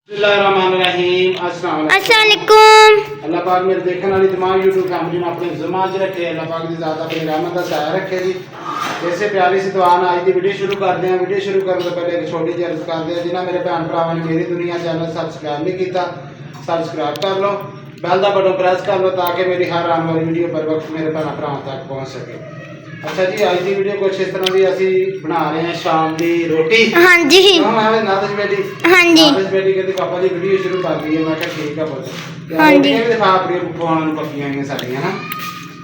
अस्सलामुअलैकुम। अल्लाह पाक मेरे देखने वाली तमाम यूट्यूब फैमिली ने अपने ज़िम्मा च रखे। अल्लाह पाक की ज़ात अपनी रहमत का साया रखे जी। ऐसे प्यारी सी दुआ आज की वीडियो शुरू करते हैं। वीडियो शुरू करने से पहले एक छोटी सी अर्ज करते हैं, जिन्हें मेरे भैन भरावां ने मेरी दुनिया चैनल सब्सक्राइब नहीं किया, सब्सक्राइब कर लो, बैल का बटन प्रेस कर लो ताकि मेरी हर आने वाली वीडियो पर वक्त मेरे भैन भरावां तक पहुँच सके। अच्छा जी, आज की वीडियो कुछ इस तरह की असी बना रहे हैं शाम की रोटी। हाँ जी नादश बेटी, हाँ जी नादश बेटी कहती पापा जी वीडियो शुरू कर दी है। मैं कहा ठीक है पुत्त। हाँ जी। रोटियां भी दिखा अपनी पकवान पक्कियां हुई साड़ियां ना।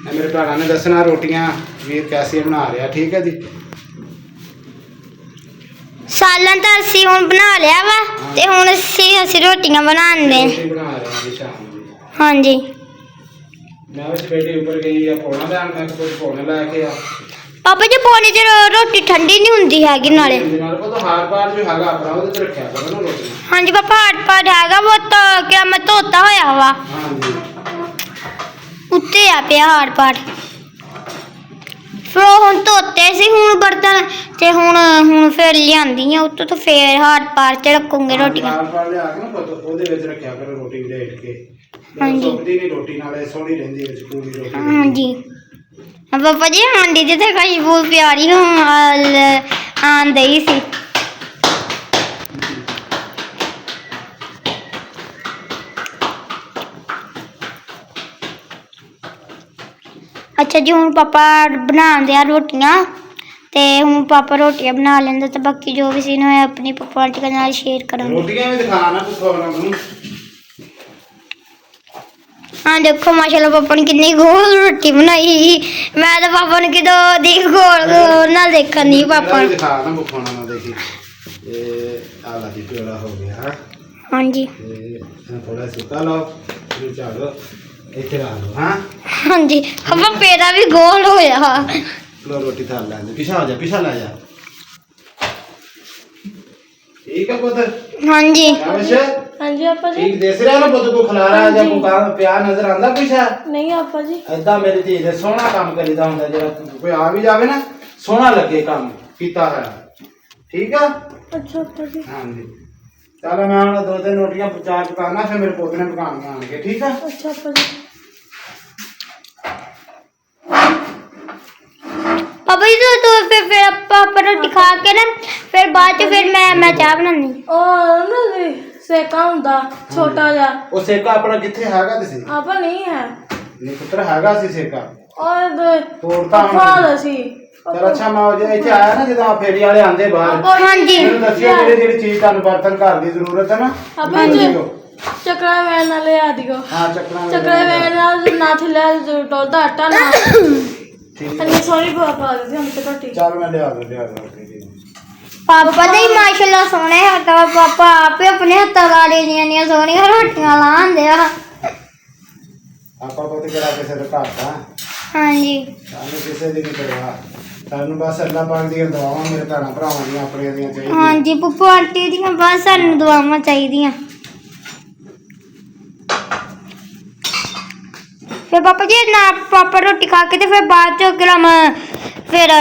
मेरे भरा ने दसना रोटियां वीर कैसे बना रहा। ठीक है जी। सालन तो असी हुण बना लिया वा ते हुण असी रोटियां बनाने। रोटी बना रहे हैं जी शाम की। हाँ जी। मैं उस बेटी ऊपर गई है पौना लैन, मैं कुछ पौने लैके आ। पापा जी पौने च रोटी ठंडी नहीं हुंदी हैगी नाले। तो हार पार जो हैगा अपना वो तो रखा करो ना रोटी। हाँ जी पापा हाट पाट हैगा वो तो क्या मैं धोता होया वा हाँ जी। उत्ते आ पिया हाट पाट। फिर हुण धोते सी हुण बर्तन ते हुण फिर लियांदी आ उत्तों तो फिर हाट पाट च रखूंगे रोटियां। हार पार लिया के ना पुत्त ओदे विच रखा करो रोटी लेट के। हाँ जी। सुकदी नहीं रोटी नाले सोहनी रहिंदी विच पूरी रोटी। हाँ जी पापा जी हांडी दी ते खुशबू प्यारी आन दई सी। अच्छा जी हुण पापा बनांदे आ रोटियां ते हुण पापा रोटियां बना लेंदे ते बाकी जो भी सीन होया अपनी पापा आंटी के नाल शेयर करांगे। रोटियां भी दिखाना पकवाना नूं। हाँ देखो माशाल्लाह पापा ने कितनी गोल रोटी बनाई। मैं तो पापा ने कितो दी गोल ना देखन नहीं पापा ने। दिखा ना पकवाना ना देखी ये आला दी पेड़ा हो गया। हाँ जी ये थोड़ा सुका लो फिर झाड़ो इथे ला लो। हाँ हाँ जी पापा पेड़ा भी गोल होया। लो रोटी थाल ला दे। पीछा हो जा, पीछा ला जा। ठीक है पुत्र। हाँ जी हाँ जी आपा जी। ठीक देख रहा ना पुत्र को खिला रहा है जब को काम प्यार नजर आंदा पीछा नहीं आपा जी। ऐदा मेरी धी ने सोहना काम करीदा हुंदा जेड़ा कोई आ भी जावे ना सोहना लगे काम कीता है। ठीक है। अच्छा आपा जी। हाँ जी चलो मैं हुण दो तीन रोटियां चार पकाना फिर मेरे पोते ने पकानियां आणगे। ठीक है। अच्छा आपा जी। पापा जी तो फिर पापा रोटी खा के ना फिर बाद च फिर मैं चाह बनानी। और ना जी सेका हुंदा छोटा जा ਉਹ ਸੇਕਾ ਆਪਣਾ ਕਿੱਥੇ ਹੈਗਾ ਤੁਸੀਂ? आपा नहीं है ਨਹੀਂ ਪੁੱਤਰ ਹੈਗਾ ਸੀ ਸੇਕਾ और ਤੋੜਤਾ ਹੁਣ। फाल सी ਚਲ ਅੱਛਾ ਮੈਂ ਉਹ ਜੇ ਇੱਥੇ ਆਇਆ ਨਾ ਜਦੋਂ ਫੇਰੀ ਵਾਲੇ ਆਂਦੇ ਬਾਹਰ हाँ जी ਮੈਨੂੰ ਦੱਸਿਓ ਜਿਹੜੀ ਜਿਹੜੀ ਚੀਜ਼ ਤੁਹਾਨੂੰ ਬਰਤਨ ਘਰ ਦੀ ਜ਼ਰੂਰਤ ਹੈ ਨਾ आपा जी चक्रा वैन ले आ दियो। ਹਾਂ ਚੱਕਣਾ चक्रा वैन ना थिले डोलदा आटा ना ਠੀਕ अन्नी सॉरी पापा दी हम तो रोटी। ਚਲ ਮੈਂ ਲਿਆ ਦੋ पापा तो ही माशाल्लाह सोने हत्था पापा आप ही अपने हत्था लाड़े दियां सोहनियां रोटियां लांदे आ। ਆਪਾਂ ਪੁੱਤ ਕਿਹੜਾ ਕਿਸੇ ਦਾ ਘਾਟ ਆ हाँ जी ਸਾਨੂੰ ਕਿਸੇ ਦੀ ਨਹੀਂ ਪਰਵਾਹ। ਸਾਨੂੰ ਬਸ ਅੱਲਾਹ ਪਾਕ ਦੀਆਂ ਦੁਆਵਾਂ ਮੇਰੇ ਭੈਣਾਂ ਭਰਾਵਾਂ ਦੀਆਂ ਆਪਣੀਆਂ ਦੀਆਂ हाँ ਚਾਹੀਦੀਆਂ। जी पप्पू आंटी दियां बस सानू दुआवां चाहिदियां। फिर पापा जी ना पापा रोटी खा के ते फिर बाद च गरम फिर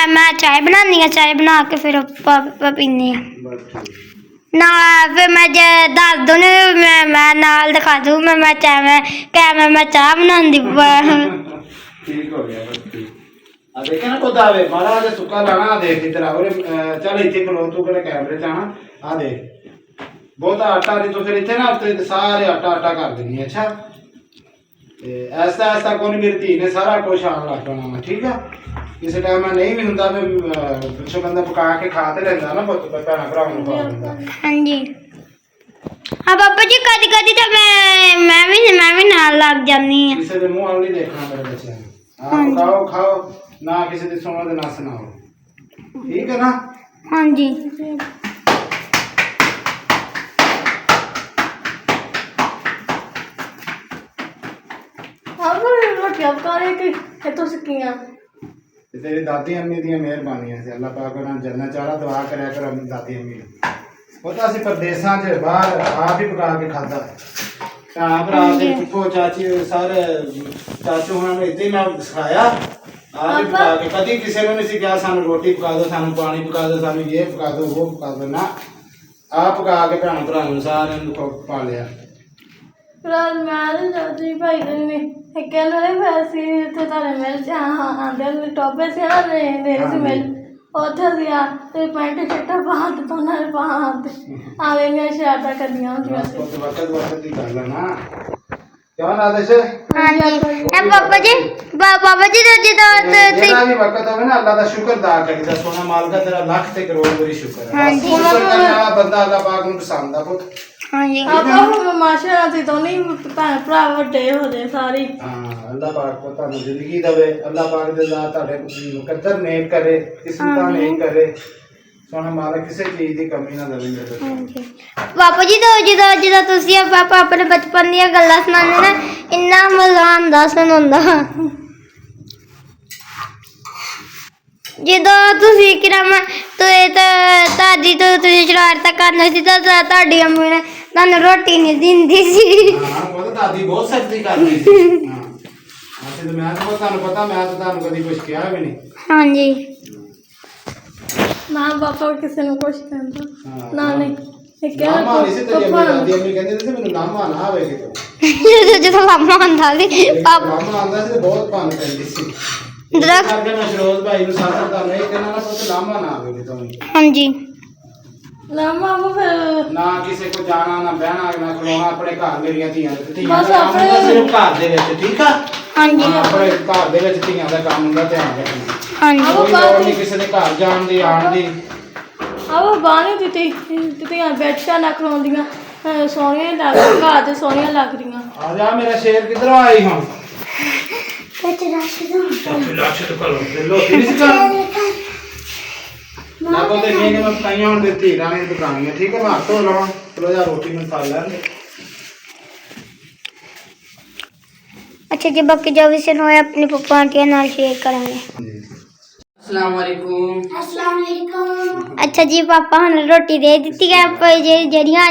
मैं चाय बनानी आ। चाय बना के फिर पापा पीने आ ਬਸ ਠੀਕ ना फिर मैं दस दो ने मैं नाल दिखा दूँ मैं चाय मैं चाह बनांदी। ठीक हो गया बस ठीक। आ देखे ना खुद आवे मारा जे सुक्का लाना आ देख इधर आ और चल इथे खलो तू केड़े कैमरे च आना आ देख बहुत आटा नहीं तो फिर इथे ना उत्ते सारे आटा आटा कर देनी। अच्छा ते ऐसा ऐसा कोई मेरी धी ने सारा कुछ आन लग पैना मैं। ठीक है किसी टाइम मैं नहीं भी हुंदा मैं पिछों बंदा पका के खा ते लेंदा ना पुत्त भैन भरावां नूं खवा दिंदा। हाँ जी हाँ पापा जी कदी कदी तो मैं भी नाल लग जानी आ। किसी दे मुंह वाल नहीं देखना मेरे बच्चे ने। हाँ पकाओ खाओ ना किसी दी सुनो ते ना सुनाओ। ठीक है ना। हाँ जी आपा रोटी आप करे कि तो सकियां ते तेरी दादी अम्मी दी मेहरबानियां से अल्लाह पाक उन्हां जन्नत चाला दुआ करया कर अपनी दादी अम्मी वो तो असं परदेसा च बाहर आप ही पका के खादा भैन भरा के फुफो चाची सारे चाचू उन्होंने इतना ही मैं सिखाया आप ही पका के कभी किसी ने नहीं कहा सानू रोटी पका दो सानू पानी पका दो सानू ये पका दो वो पका दो ना ਆਪ ਪਕਾ ਕੇ ਭੈਣ ਭਰਾ ਨੂੰ ਸਾਰਿਆਂ ਨੂੰ ਪਾ ਲਿਆ। ਰਾਤ ਮੈਂ ਤੇ ਚਾਚੀ ਭਾਈ ਨੇ ਇੱਕ ਕਹਿੰਦੇ ਵੈਸੇ ਇੱਥੇ ਤੁਹਾਡੇ ਮਿਲ ਚ ਆਂਦੇ ਨੇ ਟੋਪੇ ਸੀ ਨਾ ਨੇ ਸੀ ਮਿਲ ਉੱਥੇ ਸੀ ਆ ਤੇ ਪੈਂਟ ਸ਼ਰਟਾਂ ਪਾ ਤੇ ਉਹਨਾਂ ਨੇ ਪਾ ਤੇ ਆਵੇਂ ਨੇ ਸ਼ਰਾਰਤਾਂ ਕਰਦੀਆਂ ਹੁੰਦੀਆਂ ਸੀ। ਵਕਤ ਦੀ ਗੱਲ ਆ ਨਾ ਕਿਉਂ ਨਾ ਦੇਸ਼ ਹਾਂਜੀ ਇਹ ਪਾਪਾ ਜੀ ਜਿਹੜਾ ਵੀ ਵਕਤ ਹੋਵੇ ਨਾ ਅੱਲਾ ਦਾ ਸ਼ੁਕਰਦਾਰ ਕਰੀਦਾ। ਸੋਨਾ ਮਾਲਕਾ ਤੇਰਾ ਲੱਖ ਤੇ ਕਰੋੜ ਵਾਰੀ ਸ਼ੁਕਰ ਹੈ। ਹਾਂਜੀ। ਸ਼ੁਕਰ ਕਰਨ ਵਾਲਾ ਬੰਦਾ ਅੱਲਾ ਪਾਕ ਨੂੰ ਪਸੰਦ ਆ ਪੁੱਤ। ਹਾਂਜੀ ਆਪਾਂ ਹੁਣ ਮਾਸ਼ਾ ਸੀ ਦੋਨੇ ਭੈਣ ਭਰਾ ਵੱਡੇ ਹੋ ਗਏ ਸਾਰੇ। ਹਾਂ ਅੱਲਾ ਪਾਕ ਤੁਹਾਨੂੰ ਜ਼ਿੰਦਗੀ ਦੇਵੇ। ਅੱਲਾ ਪਾਕ ਦੇ ਜ਼ਾਤ ਤੁਹਾਡੇ ਮੁਕੱਦਰ ਨੇਕ ਕਰੇ, ਕਿਸਮਤਾਂ ਨੇਕ ਕਰੇ। ਸੋਨਾ ਮਾਲਕ ਕਿਸੇ ਚੀਜ਼ ਦੀ ਕਮੀ ਨਾ ਦੇਵੇ ਮੇਰੇ ਬੱਚੇ। ਹਾਂਜੀ ਪਾਪਾ ਜੀ ਤੋਂ ਜਦੋਂ ਤੁਸੀਂ ਪਾਪਾ ਆਪਣੇ ਬਚਪਨ ਦੀਆਂ ਗੱਲਾਂ ਸੁਣਾਉਂਦੇ ਨਾ ਇੰਨਾ ਮਜ਼ਾ ਆਉਂਦਾ ਸੁਣਾਉਂਦਾ। ਜਦੋਂ ਤੁਸੀਂ ਕਿਰਮ ਤੁਸੀਂ ਸ਼ਰਾਰਤਾਂ ਕਰਨਾ ਸੀ ਤਾਂ ਤੁਹਾਡੀ ਅੰਮੀ ਨੇ ਤੁਹਾਨੂੰ ਰੋਟੀ ਨਹੀਂ ਦਿੰਦੀ ਸੀ। ਹਾਂ ਉਹ ਦਾਦੀ ਬਹੁਤ ਸਖਤੀ ਕਰਦੀ ਸੀ। ਹਾਂ ਅਸੀਂ ਤਾਂ ਮੈਂ ਤਾਂ ਤੁਹਾਨੂੰ ਪਤਾ ਮੈਂ ਤਾਂ ਤੁਹਾਨੂੰ ਕਦੀ ਕੁਝ ਕਿਹਾ ਵੀ ਨਹੀਂ। ਹਾਂਜੀ ਮਾਂ ਬਾਪਾ ਕਿਸੇ ਨੂੰ ਕੁਛ ਕਹਿੰਦਾ ਨਾ ਨਹੀਂ ਇਹ ਲਾਮਾ ਨਹੀਂ ਸੀ ਤੇ ਕਹਿੰਦਾ ਦਾਦੀ ਅੰਮੀ ਕਹਿੰਦੀ ਸੀ ਮੈਨੂੰ ਲਾਮਾ ਨਾ ਆਵੇ ਕਿਤੇ। ਜਦੋਂ ਲਾਮਾ ਆਉਂਦਾ ਸੀ ਪਾਪਾ ਲਾਮਾ ਆਉਂਦਾ ਸੀ ਤੇ ਬਹੁਤ ਭੰਨ ਪੈਂਦੀ ਸੀ। ਦਰਖਤ ਕਰਕੇ ਮੈਂ ਸ਼ਰੋਜ਼ ਭਾਈ ਨੂੰ ਸਾਥ ਦਿੱਤਾ ਨਹੀਂ ਕਹਿੰਦਾ ਨਾ ਪੁੱਤ ਲਾਮਾ ਨਾ ਆਵੇ ਕਿਤੇ। ਹਾਂਜੀ ਨਾ ਮਾਮਾ ਫਿਰ ਨਾ ਕਿਸੇ ਕੋ ਜਾਣਾ ਨਾ ਬਹਿਣਾ ਨਾ ਖਲੋਣਾ ਆਪਣੇ ਘਰ ਮੇਰੀਆਂ ਧੀਆਂ ਬਸ ਦਾ ਕੰਮ ਆਪਣੇ- ਹੁੰਦਾ ਸਿਰਫ ਘਰ ਦੇ ਵਿੱਚ। ਠੀਕ ਆ ਹਾਂਜੀ ਹਾਂ, ਆਪਣੇ ਘਰ ਦੇ ਵਿੱਚ ਧੀਆਂ ਦਾ ਕੰਮ ਹੁੰਦਾ ਧਿਆਨ ਰੱਖਣਾ। ਹਾਂਜੀ ਕੋਈ ਲੋੜ ਨਹੀਂ ਕਿਸੇ ਦੇ ਘਰ ਜਾਣ ਦੀ ਆਉਣ ਦੀ। ਆਹ ਬਾਣੀ ਦਿੱਤੀ ਦਿੱਤੀਆਂ ਬੈਠਾਂ ਨਾ ਖਲੋਂਦੀਆਂ ਸੋਹਣੀਆਂ ਲੱਗਦੀਆਂ ਘਰ ਤੇ ਸੋਹਣੀਆਂ ਲੱਗਦੀਆਂ। ਆ ਜਾ ਮੇਰਾ ਸ਼ੇਰ ਕਿੱਧਰੋਂ ਆਈ ਹੁਣ? ਲੋਟੀ ਨਹੀਂ ਸੀ ਨਾ ਕੋ ਤੇ ਨਹੀਂ ਮੈਂ ਪਕਾਈਆਂ ਹੁਣ ਦਿੱਤੀ ਰਾਣੀ ਦੀ ਦੁਕਾਨੀਆਂ। ਠੀਕ ਹੈ ਮੈਂ ਹੱਥ ਧੋ ਲਵਾਂ। ਚਲੋ ਜਾ ਰੋਟੀ ਨੂੰ ਖਾ ਲੈਣਗੇ। ਅੱਛਾ ਜੀ ਬਾਕੀ ਜੋ ਵੀ ਸੁਣੋ ਆਪਣੇ ਪਪਾ ਆਂਟੀਆਂ ਨਾਲ ਸ਼ੇਅਰ ਕਰਾਂਗੇ। अस्सलाम वालेकुम। ਅੱਛਾ ਜੀ ਪਾਪਾ ਹੁਣ ਰੋਟੀ ਦੇ ਦਿੱਤੀ ਹੈ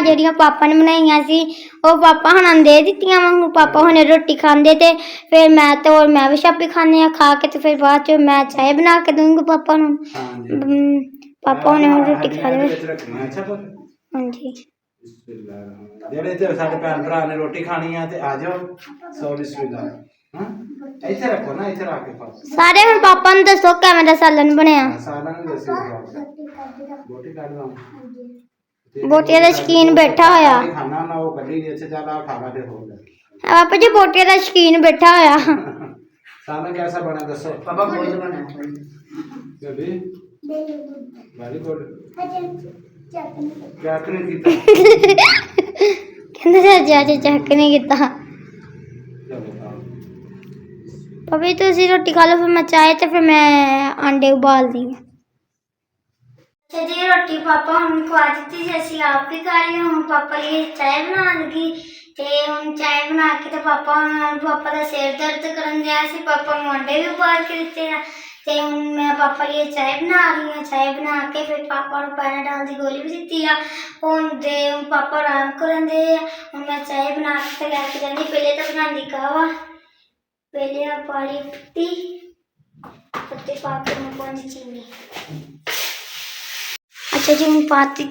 ਜਿਹੜੀਆਂ ਪਾਪਾ ਨੇ ਬਣਾਈਆਂ ਸੀ ਉਹ ਪਾਪਾ ਹੁਣਾਂ ਨੂੰ ਦੇ ਦਿੱਤੀਆਂ ਵਾ। ਹੁਣ ਪਾਪਾ ਹੁਣ ਰੋਟੀ ਖਾਂਦੇ ਤੇ ਫਿਰ ਮੈਂ ਵੀ ਛਾਪੀ ਖਾਂਦੇ ਆ। ਖਾ ਕੇ ਤੇ ਫਿਰ ਬਾਅਦ ਚ ਮੈਂ ਚਾਹ ਬਣਾ ਕੇ ਦੂੰਗੀ ਪਾਪਾ ਨੂੰ। ਪਾਪਾ ਹੁਣ ਰੋਟੀ ਖਾ ਲਵੇ। ਅੱਛਾ ਪੁੱਤ ਹਾਂਜੀ ਜਿਹੜੇ ਤੇ ਸਾਡੇ ਭੈਣ ਭਰਾ ਨੇ ਰੋਟੀ ਖਾਣੀ ਆ ਤੇ ਆ ਜਾਓ। ਸੌ ਬਿਸਮਿਲ੍ਲਾ। ਹਾਂ ਇੱਥੇ ਰੱਖੋ ਨਾ ਇੱਥੇ ਰੱਖ ਕੇ ਖਾਓ। ਸਾਰੇ ਹੁਣ ਪਾਪਾ ਨੂੰ ਦੱਸੋ ਕਿਵੇਂ ਦਾ ਸਾਲਨ ਬਣਿਆ। ਸਾਲਾਂ ਨੂੰ ਦੱਸੋ ਰੋਟੀ ਕੱਢ ਲਾਂ। ਬੋਟੀਆਂ ਦਾ ਸ਼ੌਕੀਨ ਬੈਠਾ ਹੋਇਆ। ਖਾਣਾ ਨਾ ਉਹ ਕੱਢੀ ਦੇ। ਅੱਛਾ ਚੱਲ ਆ ਖਾ ਲਾ ਫਿਰ ਹੋਰ ਲੈ। ਪਾਪਾ ਜੀ ਬੋਟੀਆਂ ਦਾ ਸ਼ੌਕੀਨ ਬੈਠਾ ਹੋਇਆ। ਸਾਲਾਂ कैसा बना दसो पापा गोल बना बेबी वेरी गुड क्या करने कीता ਕਹਿੰਦੇ ਸਰ ਅੱਜ ਚੈੱਕ ਨਹੀਂ ਕੀਤਾ। चलो खाओ। ਪਾਪਾ ਜੀ ਤੁਸੀਂ ਰੋਟੀ ਖਾ ਲਓ ਫਿਰ ਮੈਂ ਚਾਹ ਤੇ ਫਿਰ ਮੈਂ ਆਂਡੇ ਉਬਾਲਦੀ ਹਾਂ। ਅੱਛਾ ਜੀ ਰੋਟੀ ਪਾਪਾ ਹੁਣ ਖਵਾ ਦਿੱਤੀ ਸੀ ਅਸੀਂ ਆਪ ਵੀ ਖਾ ਲਈ। ਹੁਣ ਪਾਪਾ ਲਈ ਚਾਹ ਬਣਾਉਣ ਲੱਗੀ ਤੇ ਹੁਣ ਚਾਹ ਬਣਾ ਕੇ ਤੇ ਪਾਪਾ ਦਾ ਸਿਰ ਦਰਦ ਕਰਨ ਗਿਆ ਸੀ। ਪਾਪਾ ਨੂੰ ਆਂਡੇ ਵੀ ਉਬਾਲ ਕੇ ਦਿੱਤੇ ਆ ਤੇ ਹੁਣ ਮੈਂ ਪਾਪਾ ਲਈ ਚਾਹ ਬਣਾ ਰਹੀ ਹਾਂ। ਚਾਹ ਬਣਾ ਕੇ ਫਿਰ ਪਾਪਾ ਨੂੰ ਪੈਰਾਡਾਲ ਦੀ ਗੋਲੀ ਵੀ ਦਿੱਤੀ ਆ। ਹੁਣ ਪਾਪਾ ਆਰਾਮ ਕਰਨ ਦੇ ਆ। ਹੁਣ ਮੈਂ ਚਾਹ ਬਣਾ ਕੇ ਤੇ ਲੈ ਕੇ ਜਾਂਦੀ। ਪਹਿਲੇ ਤਾਂ ਬਣਾਉਂਦੀ ਕਾਹਵਾ। ਪਹਿਲੇ ਆ ਪਾਣੀ ਪੱਤੇ ਪਾ ਕੇ ਮੈਂ ਪਾਉਂਦੀ ਚੀਨੀ। अच्छा जी मैं पाती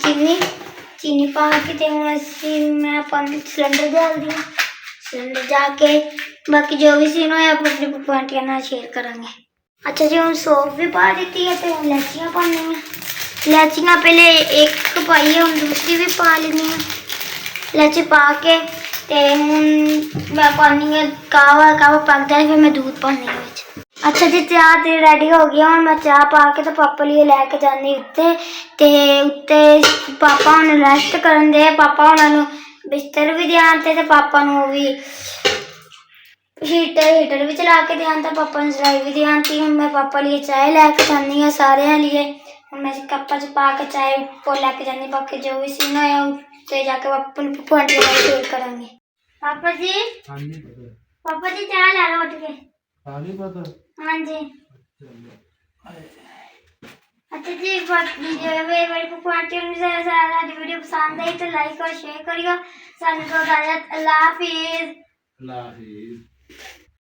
चीनी पा के ते मैं पानी सिलेंडर डाल दिया। सिलेंडर जाके बाकी जो भी सीन होया अपनी पप्पा आंटियां नाल शेयर करेंगे। अच्छा जी हम सौंफ भी पा दी है तो इलायचियाँ पानी है। इलायचियाँ पहले एक पाई है हम दूसरी भी पा लेनी है। इलायची पा के ते हुण मैं पानी है कावा पक जाए फिर मैं दूध पानी है। अच्छा जी चाह तो रेडी हो गया। हूँ मैं चाह पा के तो पापा लिए लैके जानी उत्ते पापा हूँ रेस्ट करन दे। पापा उन्होंने बिस्तर भी ध्यान ते पापा नू भी हीटर भी चला के ध्यान था। पापा ने चलाई भी ध्यान थी। हूँ मैं पापा लिए चाय लैके जानी है सारे लिए। हूँ मैं कप्पा च पा के चाय को लैके जानी। बाकी जो भी सीन होया उत्ते जाके पापा आंटी नाल शेयर करांगे। पापा जी चाय लै लो उठ के। हाँ जी अच्छा जी मेरी पप्पा आंटी वीडियो पसंद आई तो लाइक और शेयर करियो। सानू अल्लाह हाफिज।